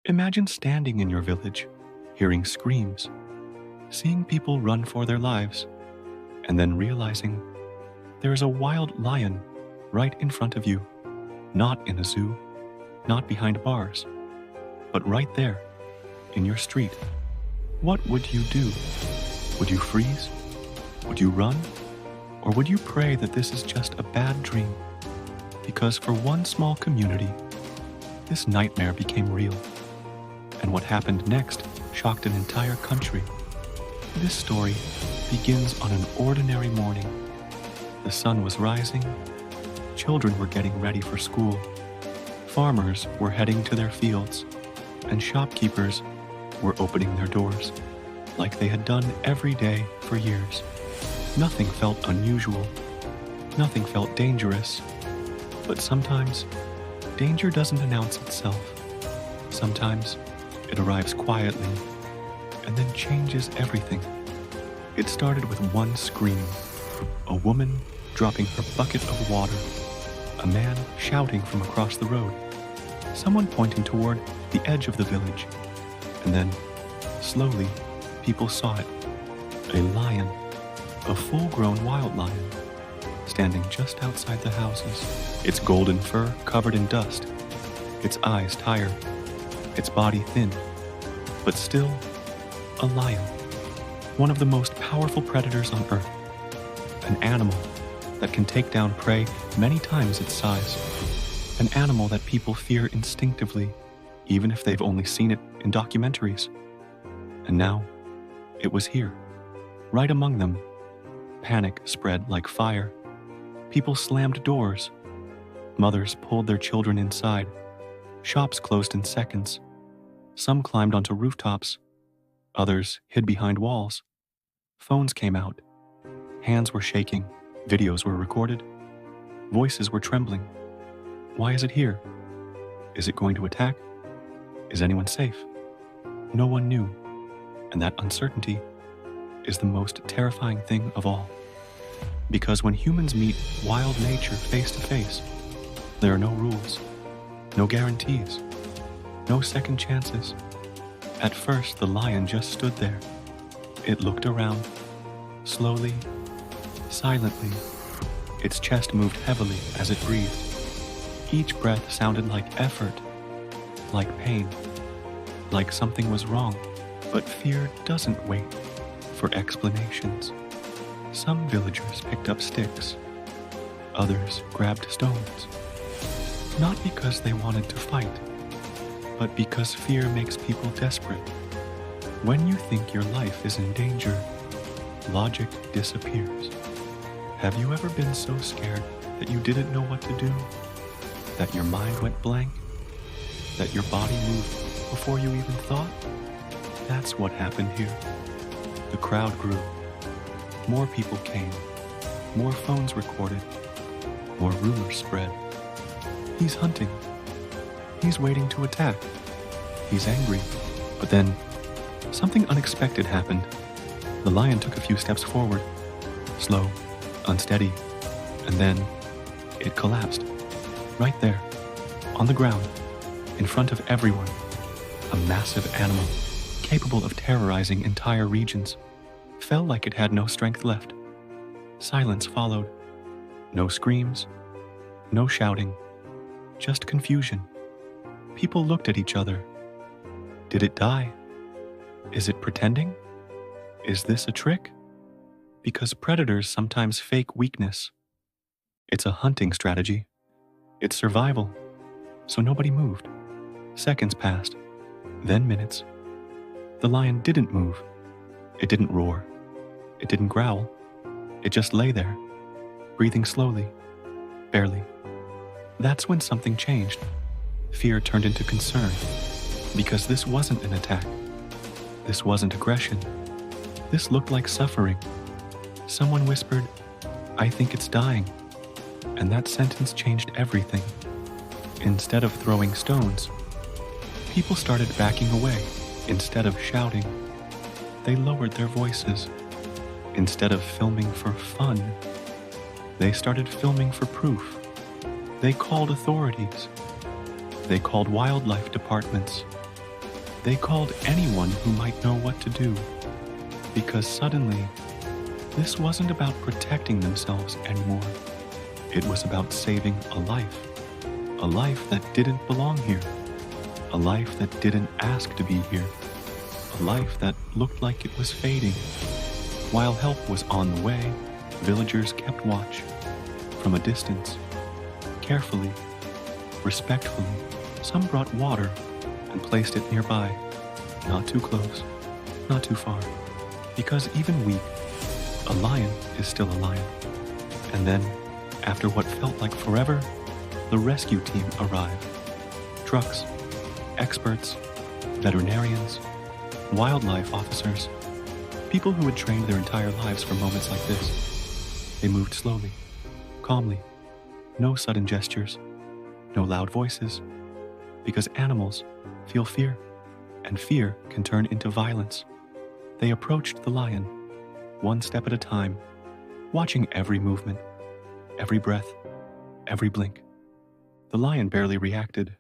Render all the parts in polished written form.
Imagine standing in your village, hearing screams, seeing people run for their lives, and then realizing there is a wild lion right in front of you, not in a zoo, not behind bars, but right there, in your street. What would you do? Would you freeze? Would you run? Or would you pray that this is just a bad dream? Because for one small community, this nightmare became real. And what happened next shocked an entire country. This story begins on an ordinary morning. The sun was rising, children were getting ready for school, farmers were heading to their fields, and shopkeepers were opening their doors, like they had done every day for years. Nothing felt unusual, nothing felt dangerous, but sometimes danger doesn't announce itself. Sometimes it arrives quietly and then changes everything. It started with one scream, a woman dropping her bucket of water, a man shouting from across the road, someone pointing toward the edge of the village, and then, slowly, people saw it. A lion, a full-grown wild lion, standing just outside the houses, its golden fur covered in dust, its eyes tired, its body thin, but still a lion, one of the most powerful predators on Earth, an animal that can take down prey many times its size, an animal that people fear instinctively, even if they've only seen it in documentaries. And now, it was here, right among them. Panic spread like fire. People slammed doors. Mothers pulled their children inside. Shops closed in seconds. Some climbed onto rooftops. Others hid behind walls. Phones came out. Hands were shaking. Videos were recorded. Voices were trembling. Why is it here? Is it going to attack? Is anyone safe? No one knew. And that uncertainty is the most terrifying thing of all. Because when humans meet wild nature face to face, there are no rules, no guarantees, no second chances. At first, the lion just stood there. It looked around, slowly, silently. Its chest moved heavily as it breathed. Each breath sounded like effort, like pain, like something was wrong. But fear doesn't wait for explanations. Some villagers picked up sticks. Others grabbed stones. Not because they wanted to fight, but because fear makes people desperate. When you think your life is in danger, logic disappears. Have you ever been so scared that you didn't know what to do? That your mind went blank? That your body moved before you even thought? That's what happened here. The crowd grew. More people came. More phones recorded. More rumors spread. He's hunting. He's waiting to attack. He's angry. But then, something unexpected happened. The lion took a few steps forward. Slow, unsteady. And then, it collapsed. Right there, on the ground, in front of everyone. A massive animal, capable of terrorizing entire regions, fell like it had no strength left. Silence followed. No screams, no shouting, just confusion. People looked at each other. Did it die? Is it pretending? Is this a trick? Because predators sometimes fake weakness. It's a hunting strategy. It's survival. So nobody moved. Seconds passed, then minutes. The lion didn't move. It didn't roar. It didn't growl. It just lay there, breathing slowly, barely. That's when something changed. Fear turned into concern, because this wasn't an attack. This wasn't aggression. This looked like suffering. Someone whispered, "I think it's dying." And that sentence changed everything. Instead of throwing stones, people started backing away. Instead of shouting, they lowered their voices. Instead of filming for fun, they started filming for proof. They called authorities. They called wildlife departments. They called anyone who might know what to do, because suddenly, this wasn't about protecting themselves anymore. It was about saving a life that didn't belong here, a life that didn't ask to be here, a life that looked like it was fading. While help was on the way, villagers kept watch. From a distance, carefully, respectfully, some brought water and placed it nearby, not too close, not too far, because even weak, a lion is still a lion. And then, after what felt like forever, the rescue team arrived. Trucks, experts, veterinarians, wildlife officers, people who had trained their entire lives for moments like this. They moved slowly, calmly, no sudden gestures, no loud voices, because animals feel fear, and fear can turn into violence. They approached the lion, one step at a time, watching every movement, every breath, every blink. The lion barely reacted.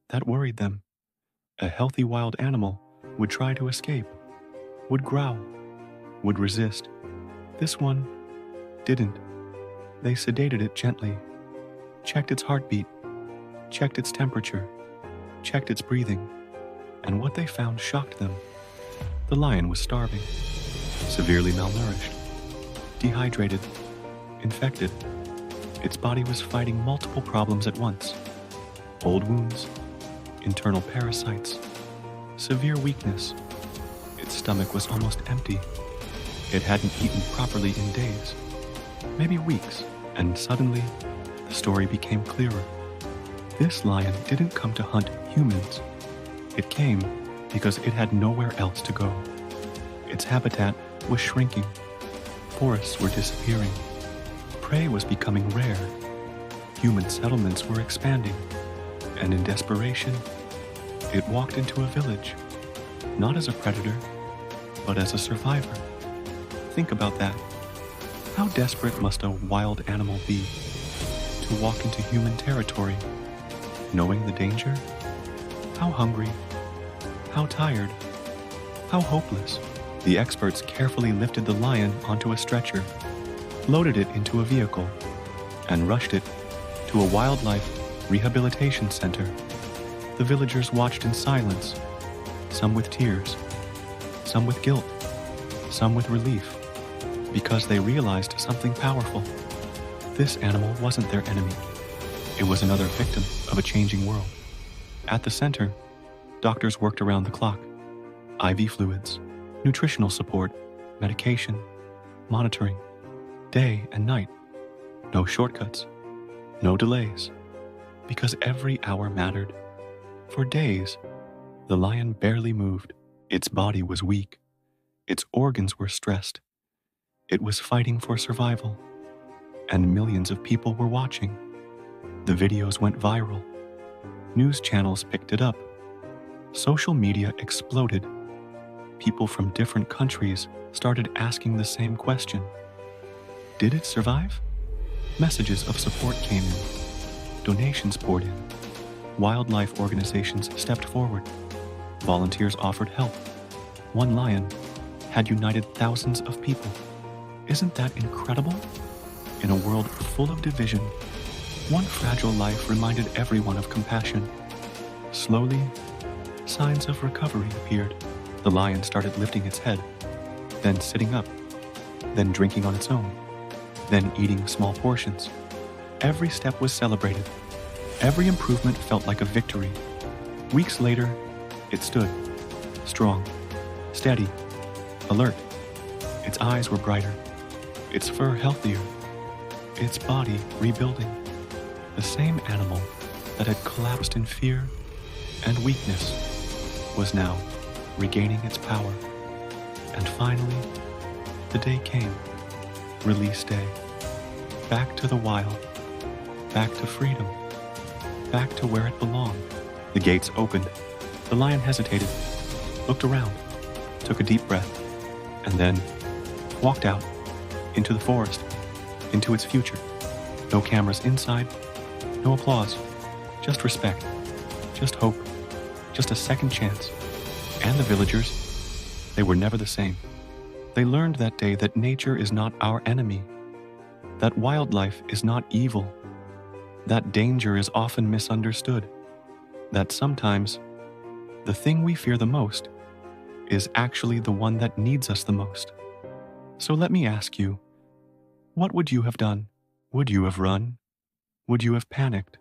That worried them. A healthy wild animal would try to escape, would growl, would resist. This one didn't. They sedated it gently, checked its heartbeat, checked its temperature, checked its breathing, and what they found shocked them. The lion was starving, severely malnourished, dehydrated, infected. Its body was fighting multiple problems at once: old wounds, internal parasites, severe weakness. Its stomach was almost empty. It hadn't eaten properly in days, maybe weeks, and suddenly the story became clearer. This lion didn't come to hunt humans. It came because it had nowhere else to go. Its habitat was shrinking. Forests were disappearing. Prey was becoming rare. Human settlements were expanding. And in desperation, it walked into a village, not as a predator, but as a survivor. Think about that. How desperate must a wild animal be to walk into human territory, knowing the danger? How hungry, how tired, how hopeless. The experts carefully lifted the lion onto a stretcher, loaded it into a vehicle, and rushed it to a wildlife rehabilitation center. The villagers watched in silence, some with tears, some with guilt, some with relief, because they realized something powerful. This animal wasn't their enemy. It was another victim of a changing world. At the center, doctors worked around the clock. IV fluids, nutritional support, medication, monitoring, day and night. No shortcuts, no delays, because every hour mattered. For days, the lion barely moved. Its body was weak. Its organs were stressed. It was fighting for survival. And millions of people were watching. The videos went viral. News channels picked it up. Social media exploded. People from different countries started asking the same question. Did it survive? Messages of support came in. Donations poured in. Wildlife organizations stepped forward. Volunteers offered help. One lion had united thousands of people. Isn't that incredible? In a world full of division, one fragile life reminded everyone of compassion. Slowly, signs of recovery appeared. The lion started lifting its head, then sitting up, then drinking on its own, then eating small portions. Every step was celebrated. Every improvement felt like a victory. Weeks later, it stood, strong, steady, alert. Its eyes were brighter, its fur healthier, its body rebuilding. The same animal that had collapsed in fear and weakness was now regaining its power. And finally, the day came, release day. Back to the wild, back to freedom, back to where it belonged. The gates opened. The lion hesitated, looked around, took a deep breath, and then walked out into the forest, into its future. No cameras inside, no applause, just respect, just hope, just a second chance. And the villagers, they were never the same. They learned that day that nature is not our enemy, that wildlife is not evil, that danger is often misunderstood, that sometimes the thing we fear the most is actually the one that needs us the most. So let me ask you, what would you have done? Would you have run? Would you have panicked?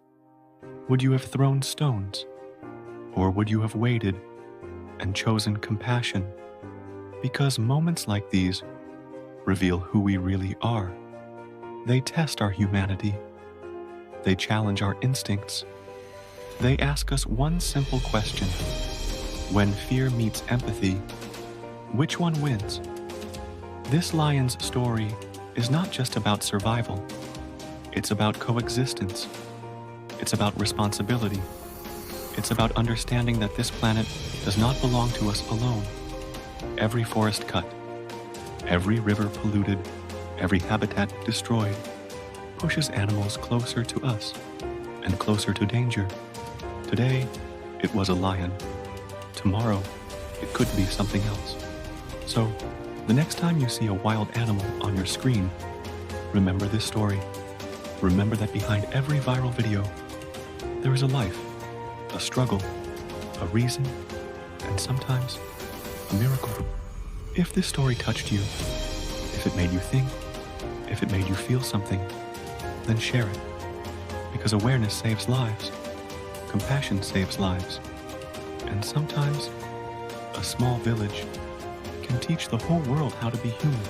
Would you have thrown stones? Or would you have waited and chosen compassion? Because moments like these reveal who we really are. They test our humanity. They challenge our instincts. They ask us one simple question. When fear meets empathy, which one wins? This lion's story is not just about survival. It's about coexistence. It's about responsibility. It's about understanding that this planet does not belong to us alone. Every forest cut, every river polluted, every habitat destroyed, pushes animals closer to us and closer to danger. Today, it was a lion. Tomorrow, it could be something else. So, the next time you see a wild animal on your screen, remember this story. Remember that behind every viral video, there is a life, a struggle, a reason, and sometimes a miracle. If this story touched you, if it made you think, if it made you feel something, then share it. Because awareness saves lives, compassion saves lives, and sometimes a small village can teach the whole world how to be human.